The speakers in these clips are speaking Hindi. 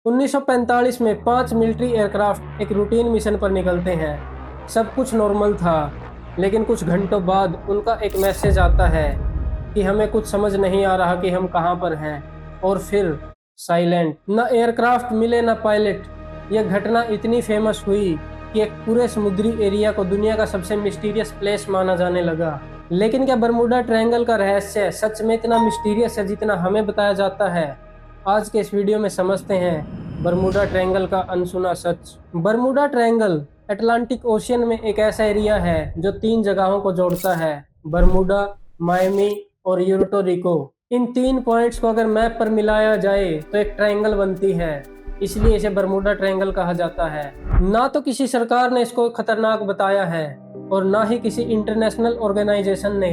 1945 में 5 मिलिट्री एयरक्राफ्ट एक रूटीन मिशन पर निकलते हैं। सब कुछ नॉर्मल था, लेकिन कुछ घंटों बाद उनका एक मैसेज आता है कि हमें कुछ समझ नहीं आ रहा कि हम कहाँ पर हैं। और फिर साइलेंट, न एयरक्राफ्ट मिले न पायलट। यह घटना इतनी फेमस हुई कि एक पूरे समुद्री एरिया को दुनिया का सबसे मिस्टीरियस प्लेस माना जाने लगा। लेकिन क्या बरमूडा ट्रायंगल का रहस्य सच में इतना मिस्टीरियस है जितना हमें बताया जाता है? आज के इस वीडियो में समझते हैं बरमूडा ट्रायंगल का अनसुना सच। बरमूडा ट्रायंगल अटलांटिक ओशियन में एक ऐसा एरिया है जो 3 जगहों को जोड़ता है, बरमूडा, मायामी और यूर्टो रिको। इन 3 पॉइंट्स को अगर मैप पर मिलाया जाए तो एक ट्रायंगल बनती है, इसलिए इसे बरमूडा ट्रायंगल कहा जाता है। ना तो किसी सरकार ने इसको खतरनाक बताया है और ना ही किसी इंटरनेशनल ऑर्गेनाइजेशन ने,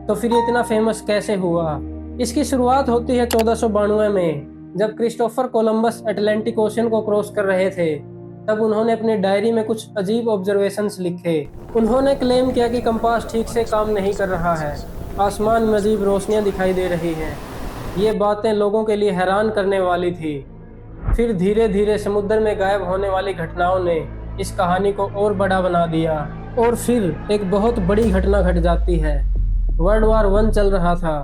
तो फिर ये इतना फेमस कैसे हुआ? इसकी शुरुआत होती है 1492 में, जब क्रिस्टोफर कोलंबस अटलांटिक ओशन को क्रॉस कर रहे थे। तब उन्होंने अपनी डायरी में कुछ अजीब ऑब्जर्वेशंस लिखे। उन्होंने क्लेम किया कि कंपास ठीक से काम नहीं कर रहा है, आसमान में अजीब रोशनियां दिखाई दे रही हैं। ये बातें लोगों के लिए हैरान करने वाली थी। फिर धीरे धीरे समुद्र में गायब होने वाली घटनाओं ने इस कहानी को और बड़ा बना दिया। और फिर एक बहुत बड़ी घटना घट जाती है। वर्ल्ड वार 1 चल रहा था।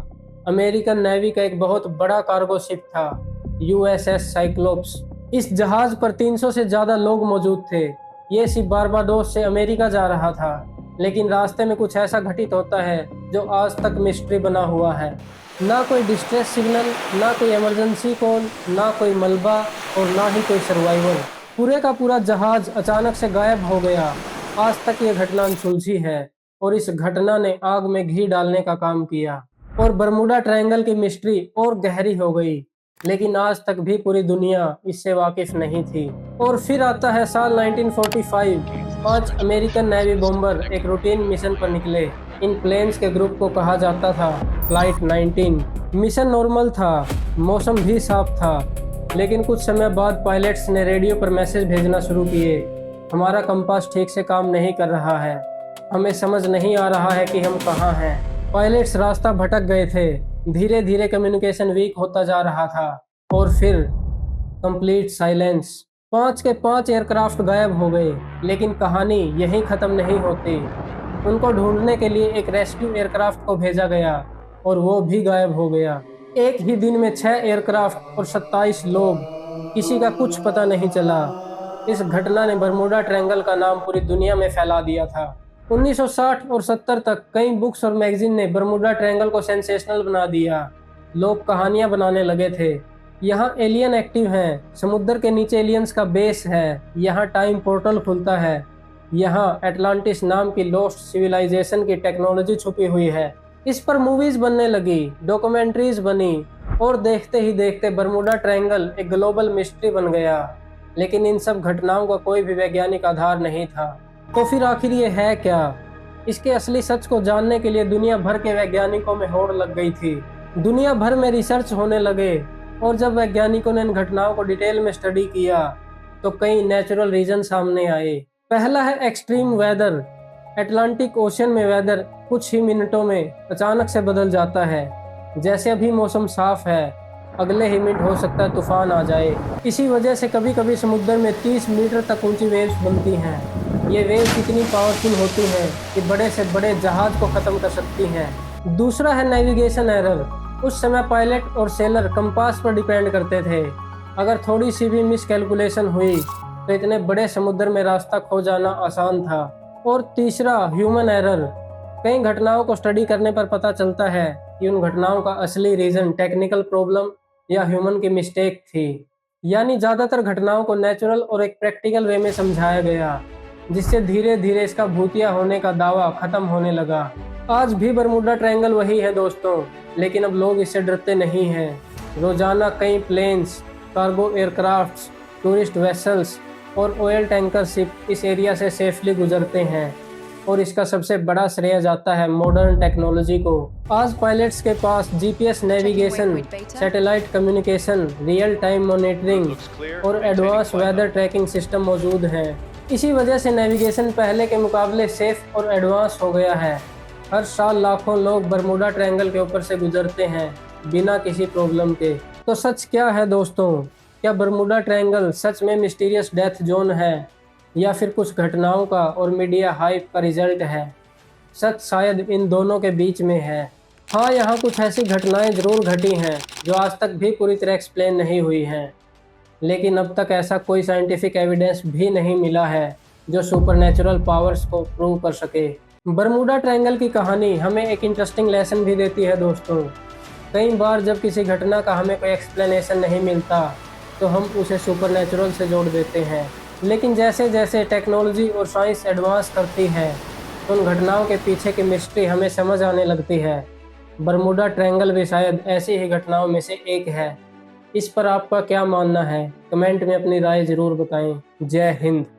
अमेरिकन नेवी का एक बहुत बड़ा कार्गो शिप था, यूएसएस साइक्लोप्स। इस जहाज पर 300 से ज्यादा लोग मौजूद थे। ये शिप बारबाडोस से अमेरिका जा रहा था, लेकिन रास्ते में कुछ ऐसा घटित होता है जो आज तक मिस्ट्री बना हुआ है। ना कोई डिस्ट्रेस सिग्नल, ना कोई इमरजेंसी कॉल, ना कोई मलबा और ना ही कोई सर्वाइवल। पूरे का पूरा जहाज अचानक से गायब हो गया। आज तक ये घटना अनसुलझी है और इस घटना ने आग में घी डालने का काम किया और बरमूडा ट्रायंगल की मिस्ट्री और गहरी हो गई। लेकिन आज तक भी पूरी दुनिया इससे वाकिफ नहीं थी। और फिर आता है साल 1945। 5 अमेरिकन नेवी बॉम्बर एक रूटीन मिशन पर निकले। इन प्लेन्स के ग्रुप को कहा जाता था फ्लाइट 19। मिशन नॉर्मल था, मौसम भी साफ था, लेकिन कुछ समय बाद पायलट्स ने रेडियो पर मैसेज भेजना शुरू किए। हमारा कंपास ठीक से काम नहीं कर रहा है, हमें समझ नहीं आ रहा है कि हम कहाँ हैं। पायलट्स रास्ता भटक गए थे। धीरे धीरे कम्युनिकेशन वीक होता जा रहा था और फिर कंप्लीट साइलेंस। 5 के 5 एयरक्राफ्ट गायब हो गए। लेकिन कहानी यहीं खत्म नहीं होती। उनको ढूंढने के लिए एक रेस्क्यू एयरक्राफ्ट को भेजा गया और वो भी गायब हो गया। एक ही दिन में 6 एयरक्राफ्ट और 27 लोग, किसी का कुछ पता नहीं चला। इस घटना ने बरमूडा ट्रायंगल का नाम पूरी दुनिया में फैला दिया था। 1960 और 70 तक कई बुक्स और मैगजीन ने बरमूडा ट्रायंगल को सेंसेशनल बना दिया। लोग कहानियां बनाने लगे थे। यहाँ एलियन एक्टिव हैं, समुद्र के नीचे एलियंस का बेस है, यहाँ टाइम पोर्टल खुलता है, यहाँ एटलांटिस नाम की लॉस्ट सिविलाइजेशन की टेक्नोलॉजी छुपी हुई है। इस पर मूवीज बनने लगी, डॉक्यूमेंट्रीज बनी और देखते ही देखते बरमूडा ट्रायंगल एक ग्लोबल मिस्ट्री बन गया। लेकिन इन सब घटनाओं का कोई भी वैज्ञानिक आधार नहीं था। तो फिर आखिर ये है क्या? इसके असली सच को जानने के लिए दुनिया भर के वैज्ञानिकों में होड़ लग गई थी। दुनिया भर में रिसर्च होने लगे और जब वैज्ञानिकों ने इन घटनाओं को डिटेल में स्टडी किया तो कई नेचुरल रीजन सामने आए। पहला है एक्सट्रीम वेदर। अटलांटिक ओशन में वेदर कुछ ही मिनटों में अचानक से बदल जाता है। जैसे अभी मौसम साफ है, अगले ही मिनट हो सकता है तूफान आ जाए। इसी वजह से कभी कभी समुद्र में 30 मीटर तक ऊंची वेव्स बनती हैं। ये वेव्स इतनी पावरफुल होती हैं कि बड़े से बड़े जहाज को खत्म कर सकती हैं। दूसरा है नेविगेशन एरर। उस समय पायलट और सेलर कंपास पर डिपेंड करते थे। अगर थोड़ी सी भी मिस कैलकुलेशन हुई तो इतने बड़े समुद्र में रास्ता खो जाना आसान था। और तीसरा ह्यूमन एरर। कई घटनाओं को स्टडी करने पर पता चलता है कि उन घटनाओं का असली रीजन टेक्निकल प्रॉब्लम या ह्यूमन की मिस्टेक थी। यानी ज़्यादातर घटनाओं को नेचुरल और एक प्रैक्टिकल वे में समझाया गया, जिससे धीरे धीरे इसका भूतिया होने का दावा खत्म होने लगा। आज भी बरमूडा ट्रायंगल वही है दोस्तों, लेकिन अब लोग इससे डरते नहीं हैं। रोजाना कई planes, cargo aircrafts, tourist vessels और ऑयल टैंकर शिप इस एरिया से सेफली गुजरते हैं और इसका सबसे बड़ा श्रेय जाता है मॉडर्न टेक्नोलॉजी को। आज पायलट्स के पास GPS navigation, satellite communication, real time monitoring और एडवांस वेदर ट्रैकिंग सिस्टम मौजूद हैं। इसी वजह से नेविगेशन पहले के मुकाबले सेफ और एडवांस हो गया है। हर साल लाखों लोग बरमूडा ट्रायंगल के ऊपर से गुजरते हैं बिना किसी प्रॉब्लम के। तो सच क्या है दोस्तों? क्या बरमूडा ट्रायंगल सच में मिस्टीरियस डेथ जोन है या फिर कुछ घटनाओं का और मीडिया हाइप का रिजल्ट है? सच शायद इन दोनों के बीच में है। हाँ, यहाँ कुछ ऐसी घटनाएं जरूर घटी हैं जो आज तक भी पूरी तरह एक्सप्लेन नहीं हुई हैं, लेकिन अब तक ऐसा कोई साइंटिफिक एविडेंस भी नहीं मिला है जो सुपरनैचुरल पावर्स को प्रूव कर सके। बरमूडा ट्रायंगल की कहानी हमें एक इंटरेस्टिंग लेसन भी देती है दोस्तों। कई बार जब किसी घटना का हमें कोई एक्सप्लेनेशन नहीं मिलता तो हम उसे सुपरनैचुरल से जोड़ देते हैं, लेकिन जैसे जैसे टेक्नोलॉजी और साइंस एडवांस करती है तो उन घटनाओं के पीछे की मिस्ट्री हमें समझ आने लगती है। बरमूडा ट्रायंगल भी शायद ऐसी ही घटनाओं में से एक है। इस पर आपका क्या मानना है? कमेंट में अपनी राय ज़रूर बताएं। जय हिंद।